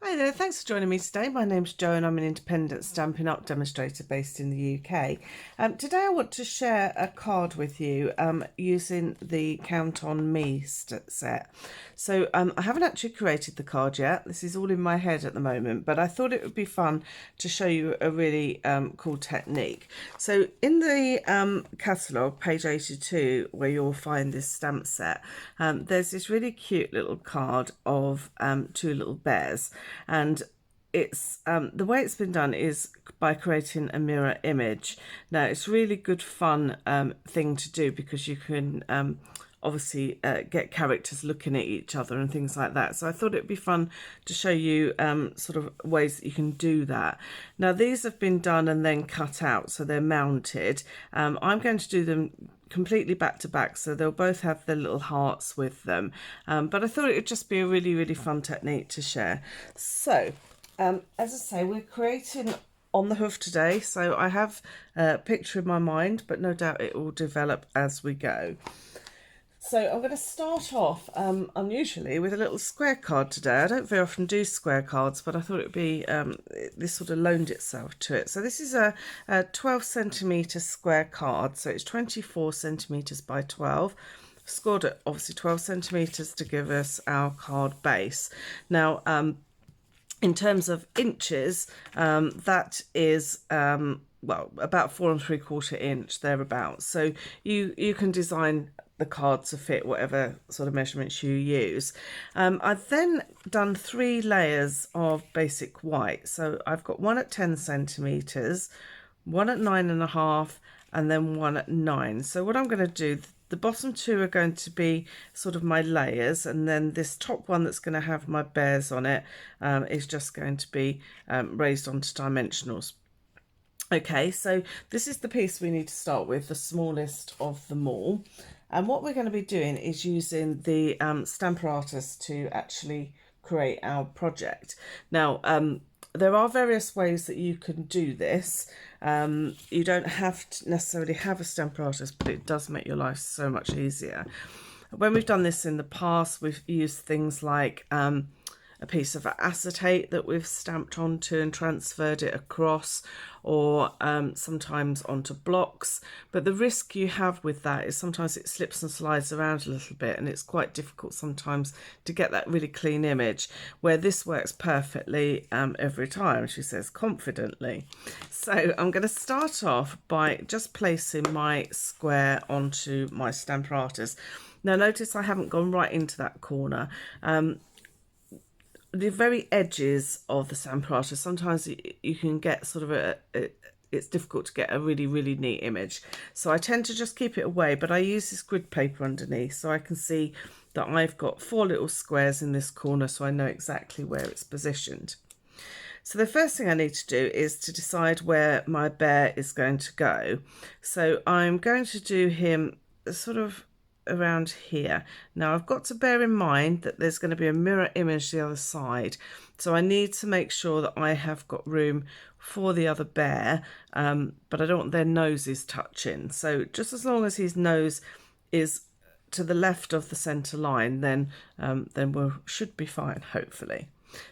Hi there, thanks for joining me today. My name's Jo and I'm an independent Stampin' Up demonstrator based in the UK. Today I want to share a card with you using the Count On Me set. So I haven't actually created the card yet. This is all in my head at the moment, but I thought it would be fun to show you a really cool technique. So in the catalogue, page 82, where you'll find this stamp set, there's this really cute little card of two little bears. And it's the way it's been done is by creating a mirror image. Now it's really good fun thing to do because you can obviously get characters looking at each other and things like that. So I thought it'd be fun to show you sort of ways that you can do that. Now these have been done and then cut out, so they're mounted. I'm going to do them completely back to back, so they'll both have their little hearts with them, but I thought it would just be a really fun technique to share. So as I say, we're creating on the hoof today, so I have a picture in my mind, but no doubt it will develop as we go. So I'm going to start off unusually with a little square card today. I don't very often do square cards, but I thought it would be, this sort of loaned itself to it. So this is a 12 centimetre square card. So it's 24 centimetres by 12. Scored at obviously 12 centimetres to give us our card base. Now, in terms of inches, that is... well, about 4 3/4 inch thereabouts. So you can design the card to fit whatever sort of measurements you use. I've then done 3 layers of basic white. So I've got one at 10 centimeters, one at 9.5, and then one at 9. So what I'm going to do, the bottom 2 are going to be sort of my layers, and then this top one that's going to have my bears on it is just going to be raised onto dimensionals. Okay, so this is the piece we need to start with, the smallest of them all. And what we're going to be doing is using the stamper artist to actually create our project. Now, there are various ways that you can do this. You don't have to necessarily have a stamper artist, but it does make your life so much easier. When we've done this in the past, we've used things like a piece of acetate that we've stamped onto and transferred it across, or sometimes onto blocks. But the risk you have with that is sometimes it slips and slides around a little bit, and it's quite difficult sometimes to get that really clean image, where this works perfectly every time, she says confidently. So I'm going to start off by just placing my square onto my stamper artist. Now notice I haven't gone right into that corner. The very edges of the stamper artist, sometimes you can get sort of it's difficult to get a really neat image. So I tend to just keep it away, but I use this grid paper underneath so I can see that I've got 4 little squares in this corner, so I know exactly where it's positioned. So the first thing I need to do is to decide where my bear is going to go. So I'm going to do him sort of around here. Now I've got to bear in mind that there's going to be a mirror image the other side, so I need to make sure that I have got room for the other bear, but I don't want their noses touching. So just as long as his nose is to the left of the center line, then we should be fine, hopefully.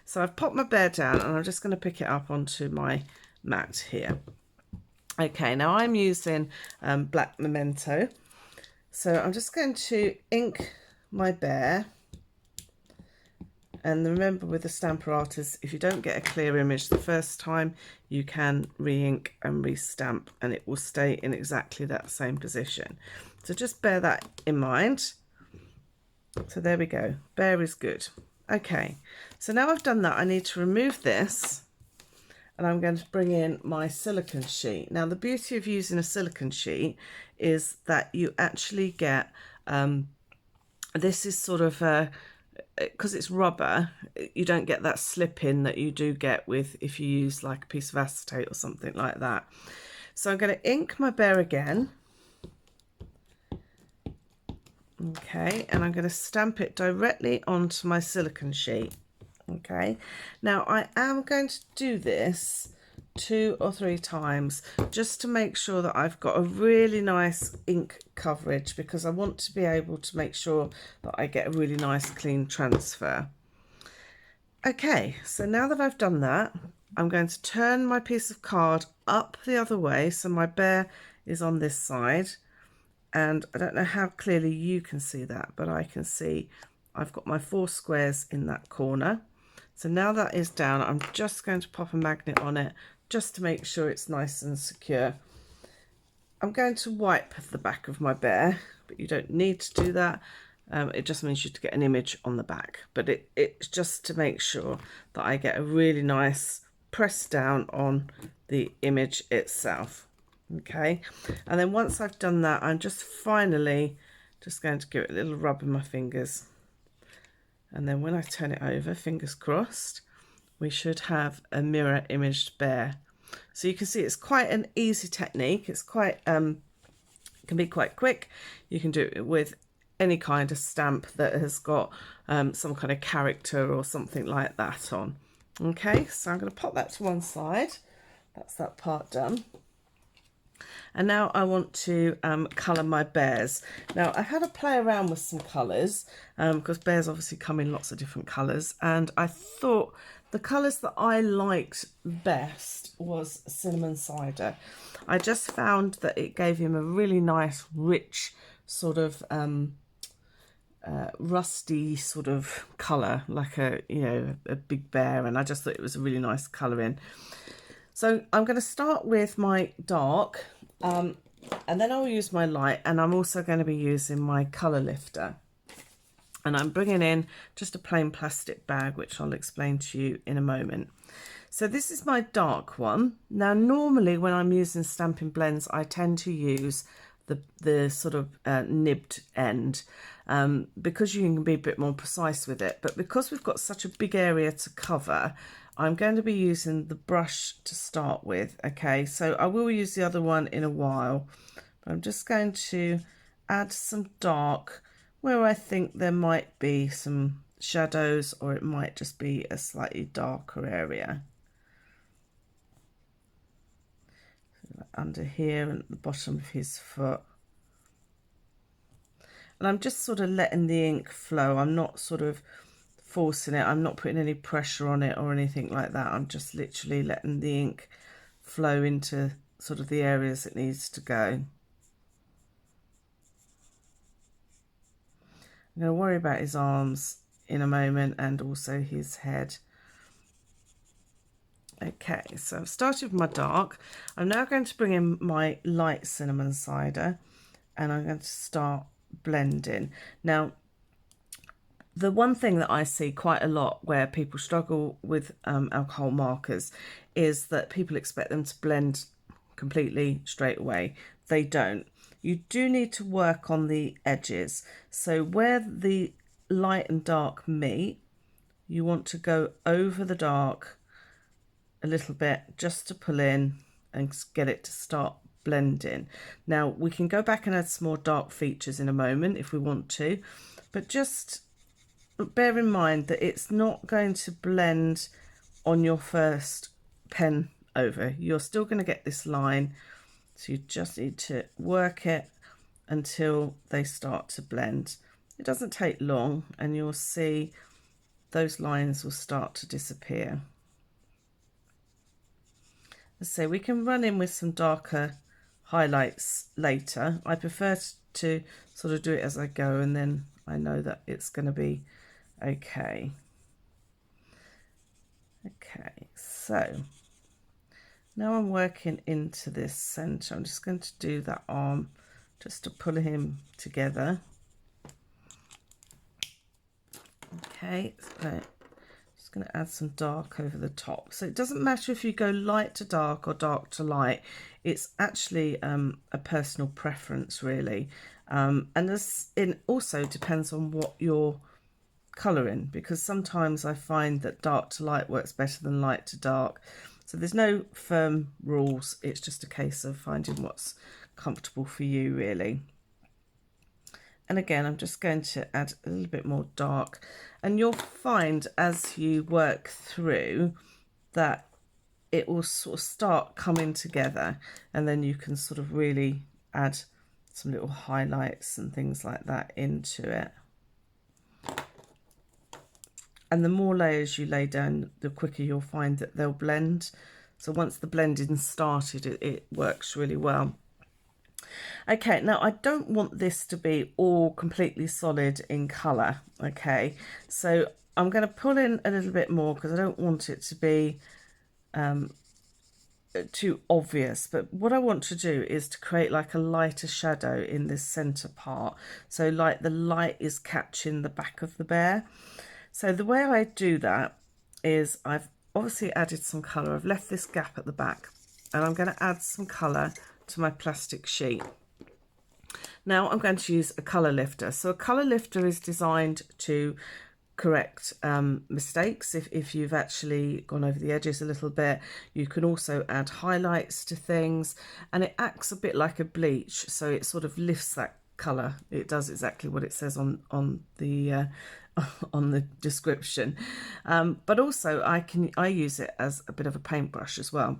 So I've popped my bear down and I'm just going to pick it up onto my mat here. Okay, now I'm using black memento. So I'm just going to ink my bear, and remember with the stamper artist, if you don't get a clear image the first time, you can re-ink and re-stamp and it will stay in exactly that same position. So just bear that in mind. So there we go, bear is good. Okay, so now I've done that, I need to remove this and I'm going to bring in my silicone sheet. Now the beauty of using a silicone sheet is that you actually get, this is sort of, because it's rubber, you don't get that slip in that you do get with if you use like a piece of acetate or something like that. So I'm going to ink my bear again. Okay, and I'm going to stamp it directly onto my silicone sheet. Okay, now I am going to do this 2 or 3 times just to make sure that I've got a really nice ink coverage, because I want to be able to make sure that I get a really nice clean transfer. Okay, so now that I've done that, I'm going to turn my piece of card up the other way, so my bear is on this side, and I don't know how clearly you can see that, but I can see I've got my 4 squares in that corner. So now that is down, I'm just going to pop a magnet on it just to make sure it's nice and secure. I'm going to wipe the back of my bear, but you don't need to do that. It just means you to get an image on the back, but it's just to make sure that I get a really nice press down on the image itself. Okay, and then once I've done that, I'm just finally just going to give it a little rub in my fingers, and then when I turn it over, fingers crossed, we should have a mirror imaged bear. So you can see it's quite an easy technique. It's quite can be quite quick. You can do it with any kind of stamp that has got some kind of character or something like that on. Okay, so I'm going to pop that to one side. That's that part done. And now I want to colour my bears. Now I've had a play around with some colours because bears obviously come in lots of different colours, and I thought the colours that I liked best was cinnamon cider. I just found that it gave him a really nice rich sort of rusty sort of colour, like a a big bear, and I just thought it was a really nice colour in. So I'm going to start with my dark, and then I'll use my light, and I'm also going to be using my colour lifter. And I'm bringing in just a plain plastic bag, which I'll explain to you in a moment. So this is my dark one. Now, normally when I'm using Stampin' Blends, I tend to use the sort of nibbed end because you can be a bit more precise with it. But because we've got such a big area to cover, I'm going to be using the brush to start with. Okay, so I will use the other one in a while, but I'm just going to add some dark where I think there might be some shadows, or it might just be a slightly darker area. Under here and at the bottom of his foot. And I'm just sort of letting the ink flow. I'm not sort of forcing it. I'm not putting any pressure on it or anything like that. I'm just literally letting the ink flow into sort of the areas it needs to go. I'm going to worry about his arms in a moment, and also his head. Okay, so I've started with my dark. I'm now going to bring in my light cinnamon cider, and I'm going to start blending. Now, the one thing that I see quite a lot where people struggle with alcohol markers is that people expect them to blend completely straight away. They don't. You do need to work on the edges. So where the light and dark meet, you want to go over the dark a little bit just to pull in and get it to start blending. Now we can go back and add some more dark features in a moment if we want to, but just bear in mind that it's not going to blend on your first pen over. You're still going to get this line, so you just need to work it until they start to blend. It doesn't take long, and you'll see those lines will start to disappear. So we can run in with some darker highlights later. I prefer to sort of do it as I go, and then I know that it's going to be okay. Okay, so now I'm working into this center. I'm just going to do that arm just to pull him together. Okay, so just going to add some dark over the top. So it doesn't matter if you go light to dark or dark to light. It's actually a personal preference, really. And it also depends on what you're colouring, because sometimes I find that dark to light works better than light to dark. So there's no firm rules. It's just a case of finding what's comfortable for you, really. And again, I'm just going to add a little bit more dark, and you'll find as you work through that it will sort of start coming together, and then you can sort of really add some little highlights and things like that into it. And the more layers you lay down, the quicker you'll find that they'll blend. So once the blending started, it works really well. Okay, now I don't want this to be all completely solid in colour, okay? So I'm going to pull in a little bit more because I don't want it to be too obvious. But what I want to do is to create like a lighter shadow in this centre part. So like the light is catching the back of the bear. So the way I do that is I've obviously added some colour. I've left this gap at the back and I'm going to add some colour to my plastic sheet. Now I'm going to use a colour lifter. So a colour lifter is designed to correct mistakes if you've actually gone over the edges a little bit. You can also add highlights to things, and it acts a bit like a bleach, so it sort of lifts that colour. It does exactly what it says on the on the description, but also I use it as a bit of a paintbrush as well.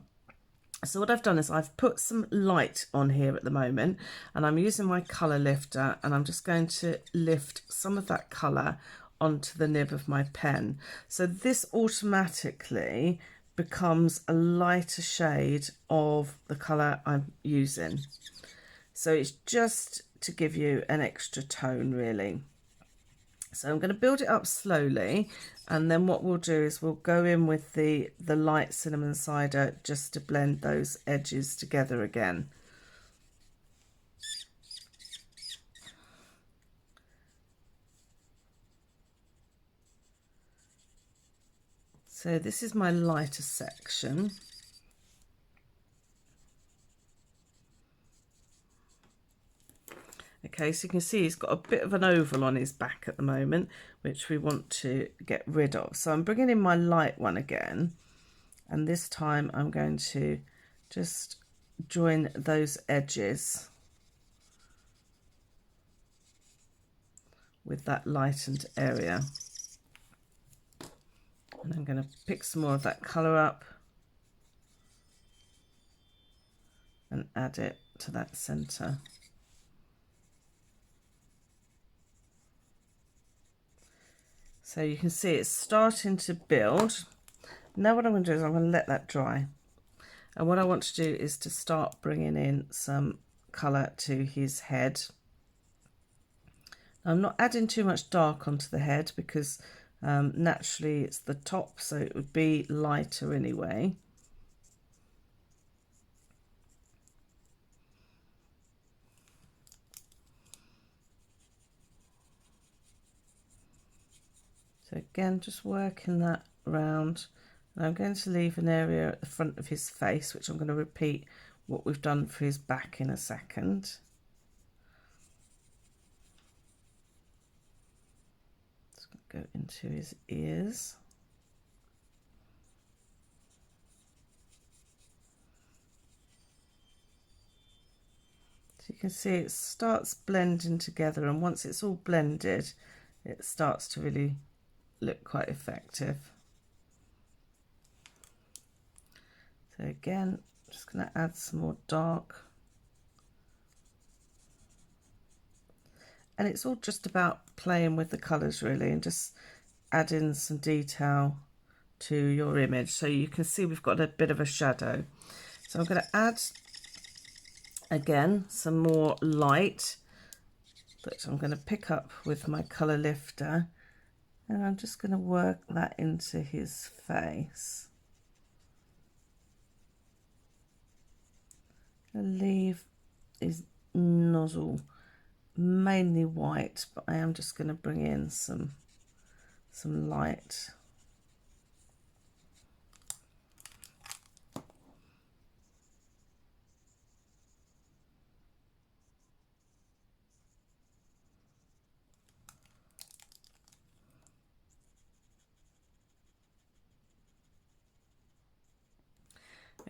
So what I've done is I've put some light on here at the moment, and I'm using my colour lifter, and I'm just going to lift some of that colour onto the nib of my pen. So this automatically becomes a lighter shade of the colour I'm using. So it's just to give you an extra tone really. So I'm going to build it up slowly, and then what we'll do is we'll go in with the light cinnamon cider just to blend those edges together again. So this is my lighter section. Okay, so you can see he's got a bit of an oval on his back at the moment, which we want to get rid of. So I'm bringing in my light one again, and this time I'm going to just join those edges with that lightened area. And I'm going to pick some more of that colour up and add it to that centre. So you can see it's starting to build. Now what I'm going to do is I'm going to let that dry. And what I want to do is to start bringing in some colour to his head. I'm not adding too much dark onto the head because naturally it's the top, so it would be lighter anyway. So again, just working that round. And I'm going to leave an area at the front of his face, which I'm going to repeat what we've done for his back in a second. It's going to go into his ears. So you can see it starts blending together, and once it's all blended, it starts to really look quite effective. So again, just going to add some more dark. And it's all just about playing with the colours really, and just adding some detail to your image. So you can see we've got a bit of a shadow. So I'm going to add again some more light that I'm going to pick up with my colour lifter, and I'm just going to work that into his face. I'll leave his nozzle mainly white, but I am just going to bring in some light.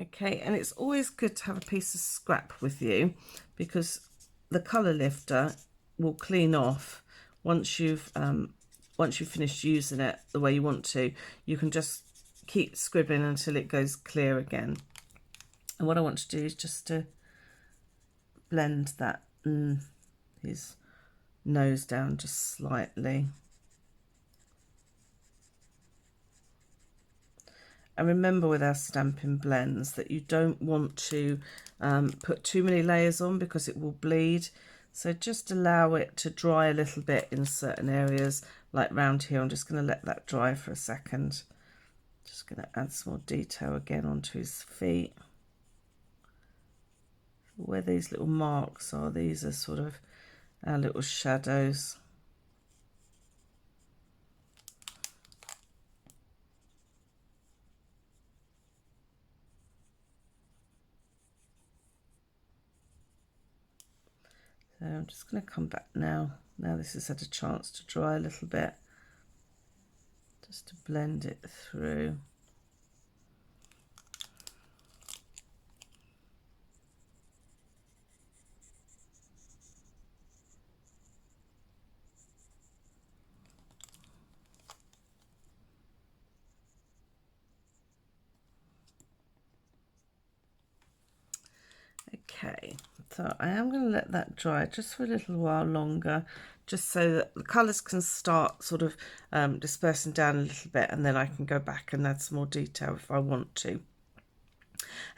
Okay, and it's always good to have a piece of scrap with you, because the colour lifter will clean off once you've finished using it the way you want to. You can just keep scribbling until it goes clear again. And what I want to do is just to blend that his nose down just slightly. And remember with our stamping blends that you don't want to put too many layers on because it will bleed. So just allow it to dry a little bit in certain areas, like round here. I'm just going to let that dry for a second. Just going to add some more detail again onto his feet. Where these little marks are, these are sort of our little shadows. So I'm just going to come back now. Now this has had a chance to dry a little bit, just to blend it through. Okay, so I am going to let that dry just for a little while longer, just so that the colours can start sort of dispersing down a little bit, and then I can go back and add some more detail if I want to.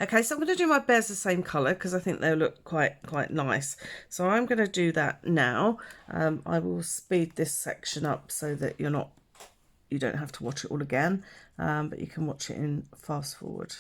Okay, so I'm going to do my bears the same colour because I think they'll look quite nice. So I'm going to do that now. I will speed this section up so that you don't have to watch it all again, but you can watch it in fast forward.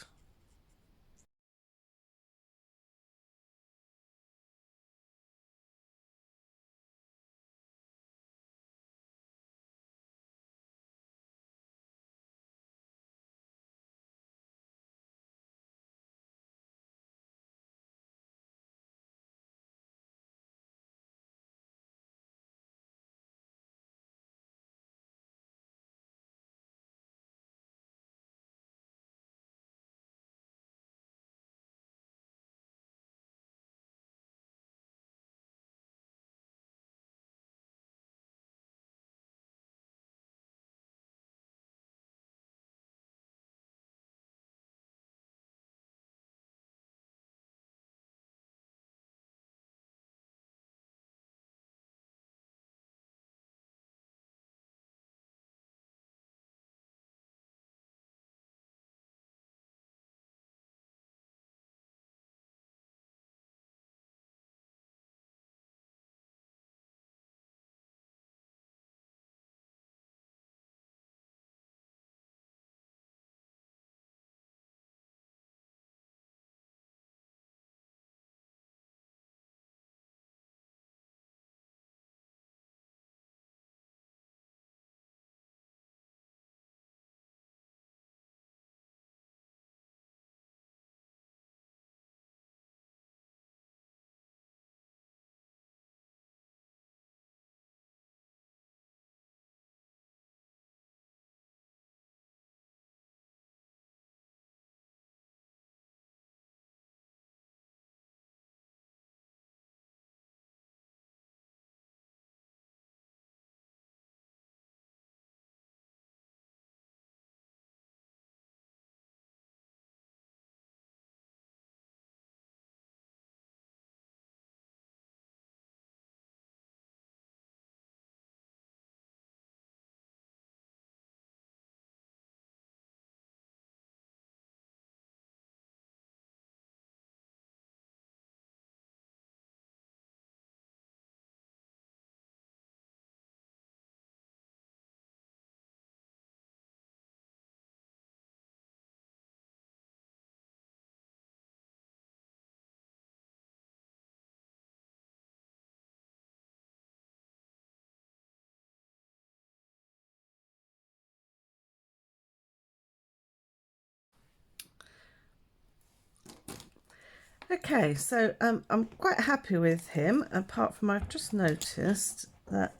Okay, so I'm quite happy with him, apart from I've just noticed that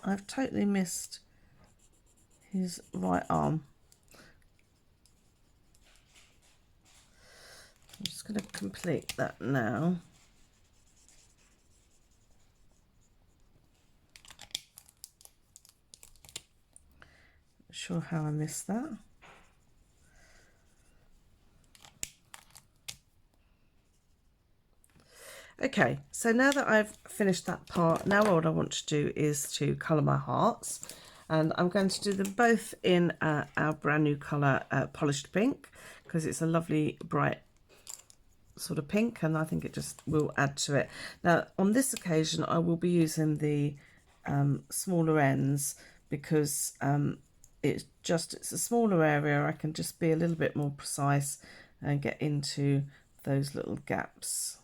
I've totally missed his right arm. I'm just going to complete that now. Not sure how I missed that. Okay, so now that I've finished that part, now what I want to do is to colour my hearts. and I'm going to do them both in our brand new colour, Polished Pink, because it's a lovely bright sort of pink, and I think it just will add to it. Now on this occasion I will be using the smaller ends, because it's a smaller area. I can just be a little bit more precise and get into those little gaps.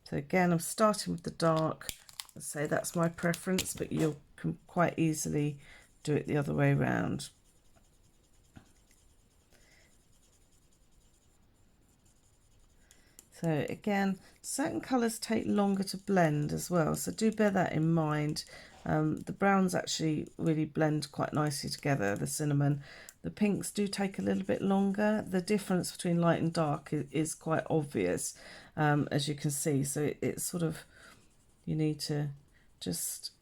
So again, I'm starting with the dark. I'd say that's my preference, but you can quite easily do it the other way around. So again, certain colours take longer to blend as well, so do bear that in mind. The browns actually really blend quite nicely together, the cinnamon. The pinks do take a little bit longer. The difference between light and dark is quite obvious, as you can see. So it's sort of, you need to just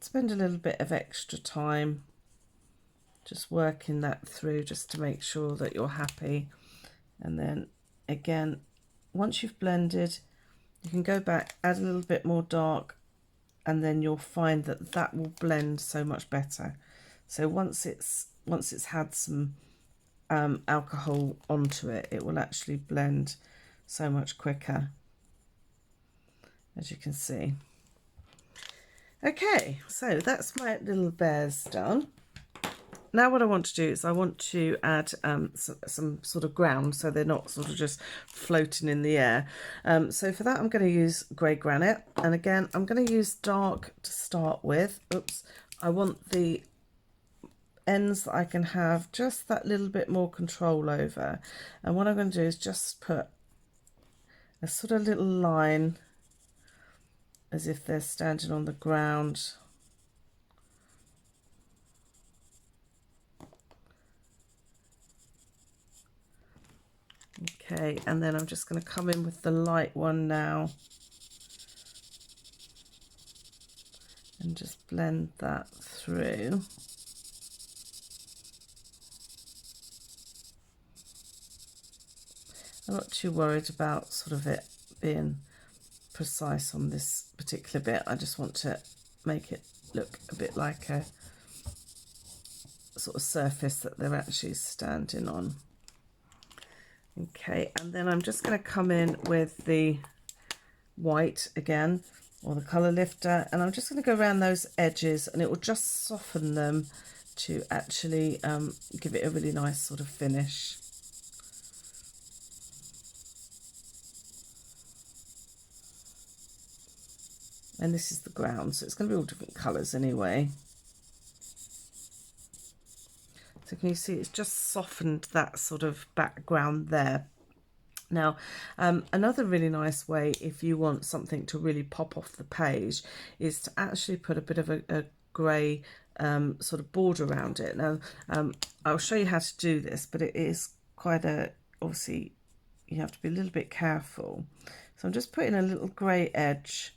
spend a little bit of extra time just working that through, just to make sure that you're happy. And then again, once you've blended, you can go back, add a little bit more dark, and then you'll find that that will blend so much better. So once it's had some alcohol onto it, it will actually blend so much quicker, as you can see. Okay, so that's my little bears done. Now what I want to do is I want to add some sort of ground, so they're not sort of just floating in the air. So for that I'm going to use grey granite, and again I'm going to use dark to start with. Oops, I want the ends that I can have just that little bit more control over, and what I'm going to do is just put a sort of little line as if they're standing on the ground. Okay, and then I'm just going to come in with the light one now and just blend that through. I'm not too worried about sort of it being precise on this particular bit. I just want to make it look a bit like a sort of surface that they're actually standing on. Okay, and then I'm just going to come in with the white again, or the colour lifter, and I'm just going to go around those edges, and it will just soften them to actually give it a really nice sort of finish. And this is the ground, so it's going to be all different colours anyway. So can you see it's just softened that sort of background there. Now, another really nice way, if you want something to really pop off the page, is to actually put a bit of a grey sort of border around it. Now, I'll show you how to do this, but it is quite obviously, you have to be a little bit careful. So I'm just putting a little grey edge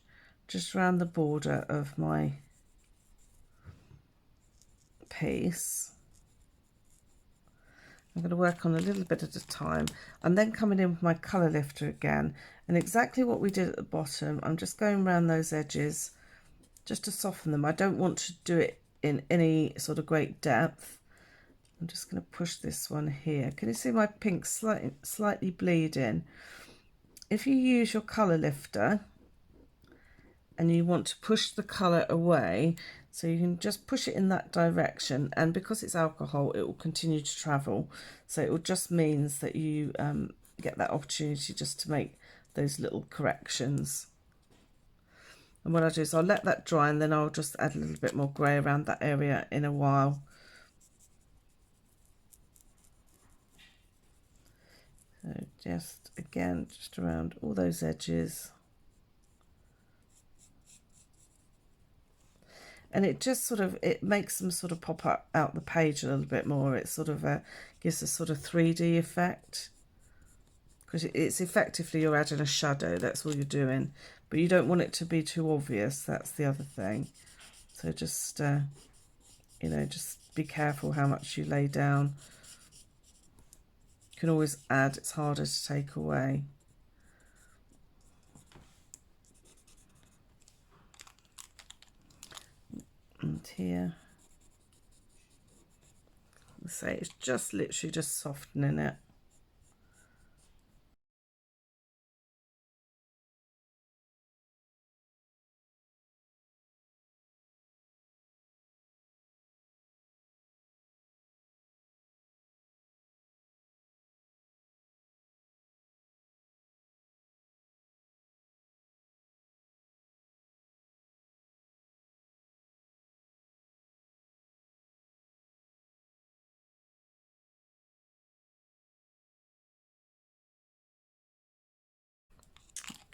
just around the border of my piece. I'm going to work on a little bit at a time. I'm then coming in with my colour lifter again, and exactly what we did at the bottom, I'm just going around those edges just to soften them. I don't want to do it in any sort of great depth. I'm just going to push this one here. Can you see my pink slightly bleeding? If you use your colour lifter and you want to push the colour away, so you can just push it in that direction, and because it's alcohol it will continue to travel, so it will just means that you get that opportunity just to make those little corrections. And what I'll do is I'll let that dry, and then I'll just add a little bit more grey around that area in a while. So just again, just around all those edges. And it just sort of, it makes them sort of pop up out the page a little bit more. It sort of gives a sort of 3D effect, because it's effectively, you're adding a shadow, that's all you're doing, but you don't want it to be too obvious. That's the other thing. So just you know, just be careful how much you lay down. You can always add, it's harder to take away. And here. So it's just literally just softening it.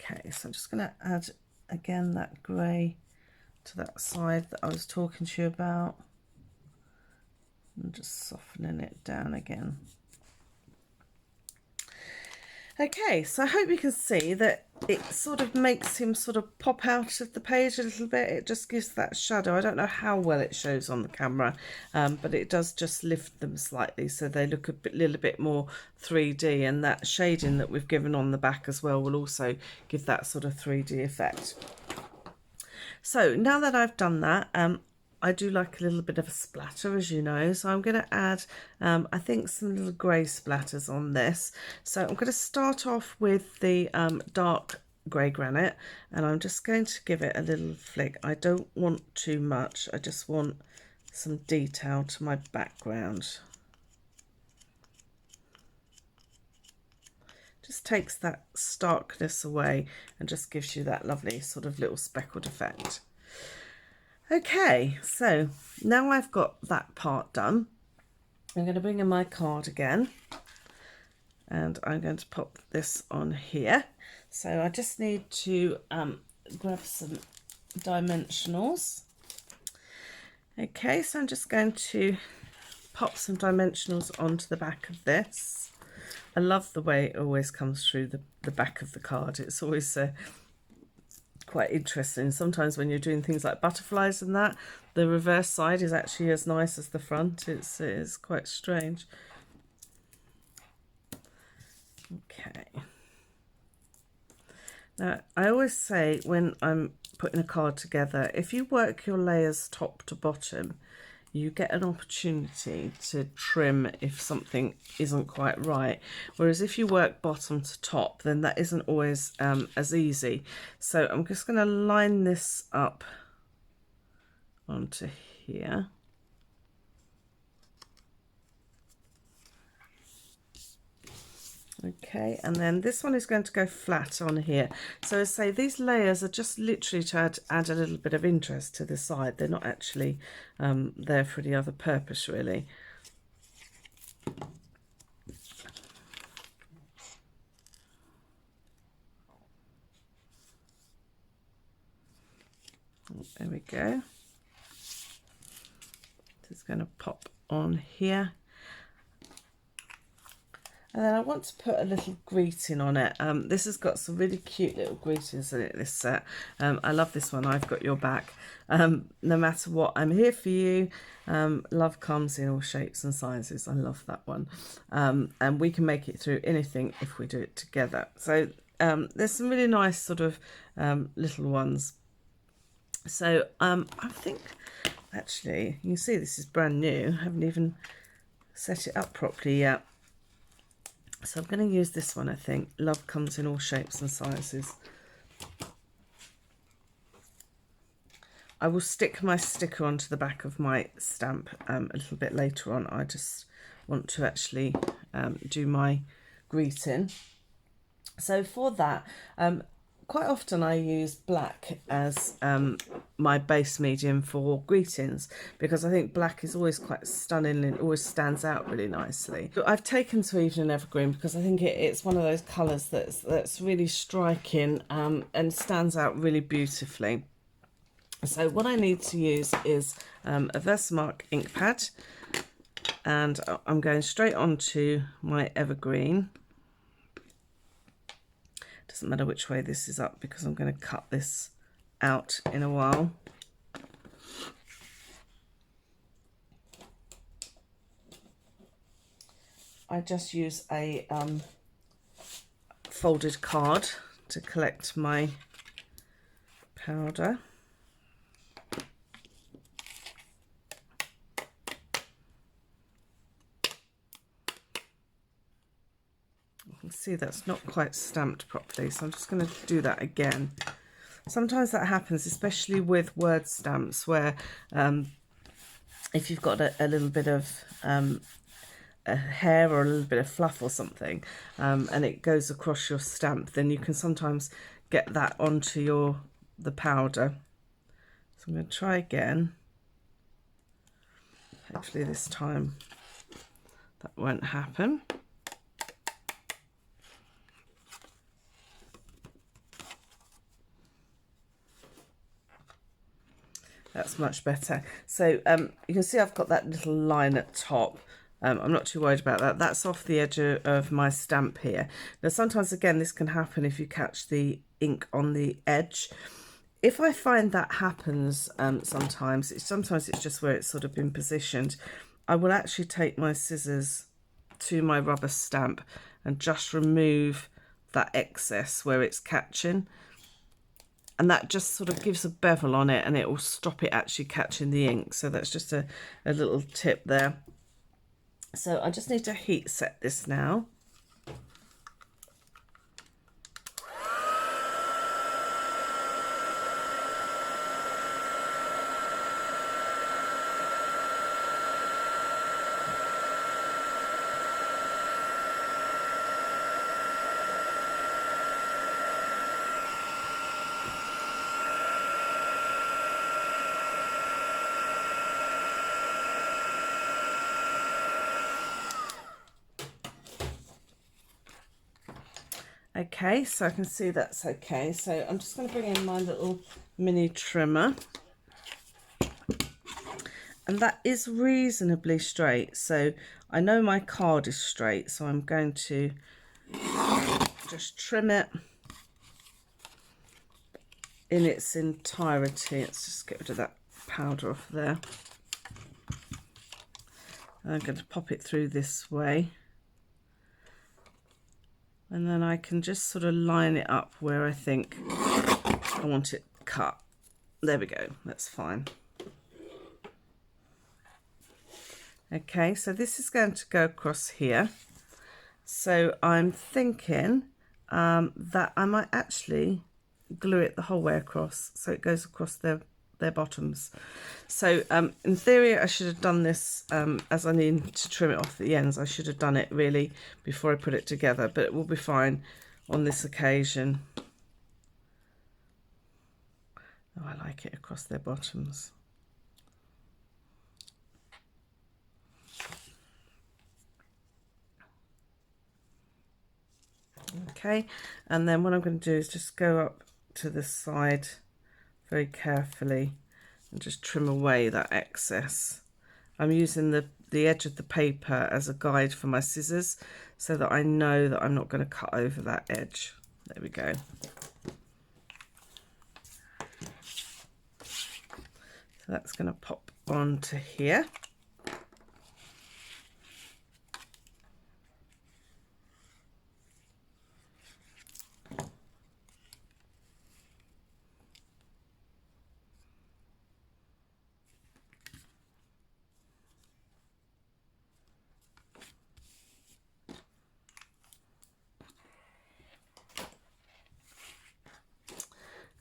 Okay, so I'm just going to add again that grey to that side that I was talking to you about, and just softening it down again. Okay, so I hope you can see that it sort of makes him sort of pop out of the page a little bit. It just gives that shadow. I don't know how well it shows on the camera, but it does just lift them slightly so they look a little bit more 3D, and that shading that we've given on the back as well will also give that sort of 3D effect. So now that I've done that, I do like a little bit of a splatter, as you know, so I'm going to add I think some little grey splatters on this. So I'm going to start off with the dark grey granite, and I'm just going to give it a little flick. I don't want too much, I just want some detail to my background. Just takes that starkness away and just gives you that lovely sort of little speckled effect. Okay, so now I've got that part done, I'm going to bring in my card again, and I'm going to pop this on here. So I just need to grab some dimensionals. Okay, so I'm just going to pop some dimensionals onto the back of this. I love the way it always comes through the back of the card. It's always quite interesting. Sometimes when you're doing things like butterflies and that, the reverse side is actually as nice as the front. It's quite strange. Okay. Now, I always say when I'm putting a card together, if you work your layers top to bottom, you get an opportunity to trim if something isn't quite right. Whereas if you work bottom to top, then that isn't always as easy. So I'm just going to line this up onto here. Okay, and then this one is going to go flat on here. So as I say, these layers are just literally to add a little bit of interest to the side. They're not actually there for any other purpose, really. There we go. Just going to pop on here. And then I want to put a little greeting on it. This has got some really cute little greetings in it, this set. I love this one, I've got your back. No matter what, I'm here for you. Love comes in all shapes and sizes. I love that one. And we can make it through anything if we do it together. So there's some really nice sort of little ones. So I think, actually, you can see this is brand new. I haven't even set it up properly yet. So I'm going to use this one, I think. Love comes in all shapes and sizes. I will stick my sticker onto the back of my stamp a little bit later on. I just want to actually do my greeting. So for that, quite often I use black as my base medium for greetings, because I think black is always quite stunning and it always stands out really nicely. But I've taken Sweet and Evergreen because I think it's one of those colours that's really striking and stands out really beautifully. So what I need to use is a Versamark ink pad, and I'm going straight onto my Evergreen. Doesn't matter which way this is up because I'm going to cut this out in a while. I just use a folded card to collect my powder. see that's not quite stamped properly, so I'm just going to do that again. Sometimes that happens, especially with word stamps, where if you've got a little bit of a hair or a little bit of fluff or something, and it goes across your stamp, then you can sometimes get that onto the powder. So I'm going to try again. Hopefully this time that won't happen. That's much better. So you can see I've got that little line at top. I'm not too worried about that. That's off the edge of my stamp here. Now sometimes again this can happen if you catch the ink on the edge. If I find that happens sometimes it's just where it's sort of been positioned, I will actually take my scissors to my rubber stamp and just remove that excess where it's catching. And that just sort of gives a bevel on it and it will stop it actually catching the ink. So that's just a little tip there. So I just need to heat set this now. Okay, so I can see that's okay. So I'm just going to bring in my little mini trimmer. And that is reasonably straight. So I know my card is straight, so I'm going to just trim it in its entirety. Let's just get rid of that powder off there. And I'm going to pop it through this way. And then I can just sort of line it up where I think I want it cut. There we go, that's fine. Okay, so this is going to go across here. So I'm thinking that I might actually glue it the whole way across so it goes across their bottoms. So in theory I should have done this as I need to trim it off the ends. I should have done it really before I put it together, but it will be fine on this occasion. Oh, I like it across their bottoms. Okay, and then what I'm going to do is just go up to the side very carefully and just trim away that excess. I'm using the edge of the paper as a guide for my scissors so that I know that I'm not going to cut over that edge. There we go. So that's going to pop onto here.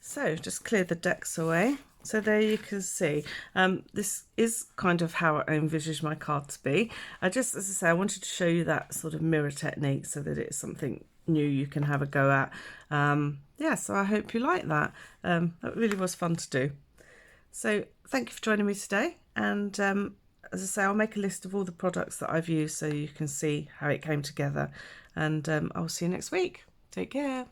So just clear the decks away. So there you can see, this is kind of how I envisage my card to be. As I say, I wanted to show you that sort of mirror technique so that it's something new you can have a go at. Yeah, so I hope you like that. That really was fun to do. So thank you for joining me today. And as I say, I'll make a list of all the products that I've used so you can see how it came together. And I'll see you next week. Take care.